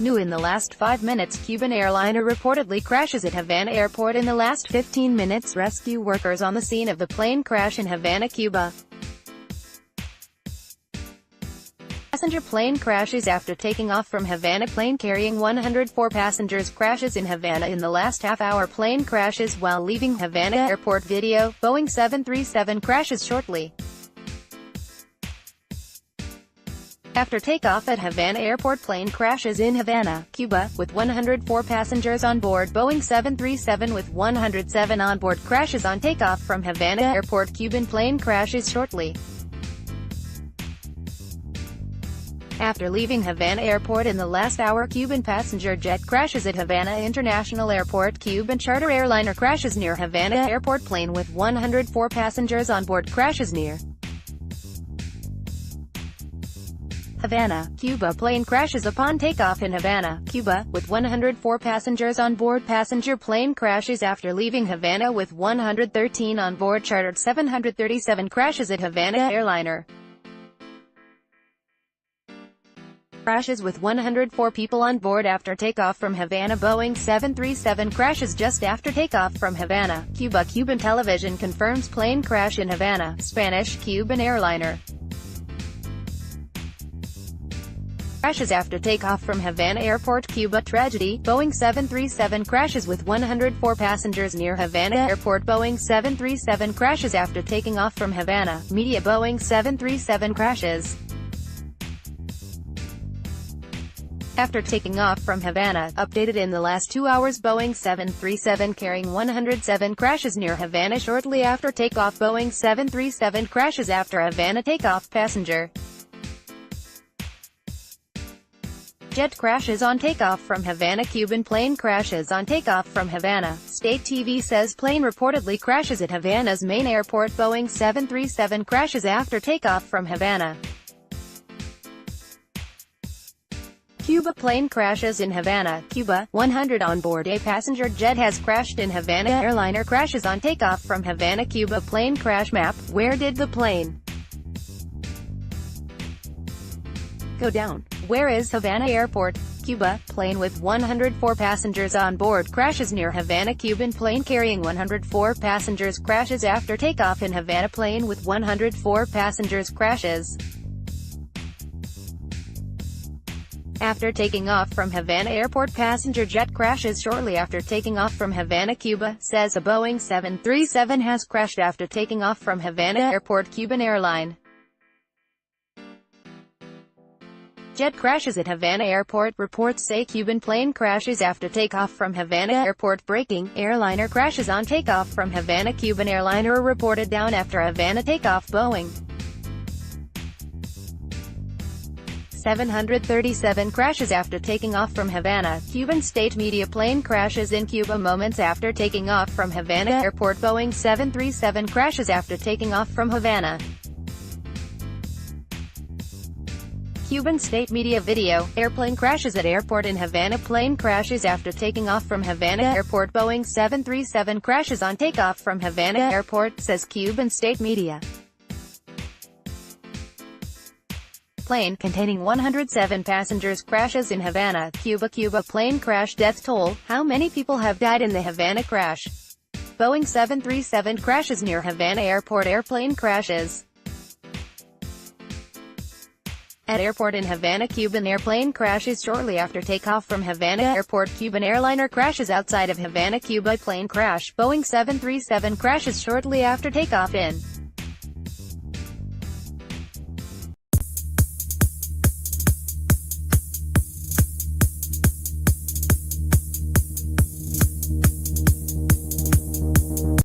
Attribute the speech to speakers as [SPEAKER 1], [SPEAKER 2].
[SPEAKER 1] New in the last 5 minutes, Cuban airliner reportedly crashes at Havana Airport in the last 15 minutes. Rescue workers on the scene of the plane crash in Havana, Cuba. Passenger plane crashes after taking off from Havana. Plane carrying 104 passengers crashes in Havana in the last half-hour. Plane crashes while leaving Havana Airport. Video, Boeing 737 crashes shortly after takeoff at Havana Airport. Plane crashes in Havana, Cuba, with 104 passengers on board. Boeing 737 with 107 on board crashes on takeoff from Havana Airport. Cuban plane crashes shortly after leaving Havana Airport in the last hour. Cuban passenger jet crashes at Havana International Airport. Cuban charter airliner crashes near Havana Airport. Plane with 104 passengers on board crashes near Havana, Cuba. Plane crashes upon takeoff in Havana, Cuba, with 104 passengers on board. Passenger plane crashes after leaving Havana with 113 on board. Chartered 737 crashes at Havana airliner. Crashes with 104 people on board after takeoff from Havana. Boeing 737 crashes just after takeoff from Havana, Cuba. Cuban television confirms plane crash in Havana. Spanish, Cuban airliner crashes after takeoff from Havana Airport, Cuba. Tragedy, Boeing 737 crashes with 104 passengers near Havana Airport. Boeing 737 crashes after taking off from Havana. Media, Boeing 737 crashes after taking off from Havana. Updated in the last 2 hours. Boeing 737 carrying 107 crashes near Havana shortly after takeoff. Boeing 737 crashes after Havana takeoff. Passenger jet crashes on takeoff from Havana. Cuban plane crashes on takeoff from Havana. State TV says plane reportedly crashes at Havana's main airport. Boeing 737 crashes after takeoff from Havana. Cuba. Plane crashes in Havana, Cuba. 100 on board a passenger jet has crashed in Havana. Airliner crashes on takeoff from Havana, Cuba. Plane crash map. Where did the plane go down? Where is Havana Airport, Cuba? Plane with 104 passengers on board crashes near Havana. Cuban plane carrying 104 passengers crashes after takeoff in Havana. Plane with 104 passengers crashes after taking off from Havana Airport. Passenger jet crashes shortly after taking off from Havana, Cuba, says a Boeing 737 has crashed after taking off from Havana Airport. Cuban airline jet crashes at Havana Airport. Reports say Cuban plane crashes after takeoff from Havana Airport. Breaking, airliner crashes on takeoff from Havana. Cuban airliner reported down after Havana takeoff. Boeing 737 crashes after taking off from Havana. Cuban state media. Plane crashes in Cuba moments after taking off from Havana Airport. Boeing 737 crashes after taking off from Havana. Cuban state media. Video, airplane crashes at airport in Havana. Plane crashes after taking off from Havana Airport. Boeing 737 crashes on takeoff from Havana Airport, says Cuban state media. Plane containing 107 passengers crashes in Havana, Cuba. Cuba plane crash death toll. How many people have died in the Havana crash? Boeing 737 crashes near Havana Airport. Airplane crashes at airport in Havana. Cuban airplane crashes shortly after takeoff from Havana Airport. Cuban airliner crashes outside of Havana, Cuba. Plane crash. Boeing 737 crashes shortly after takeoff in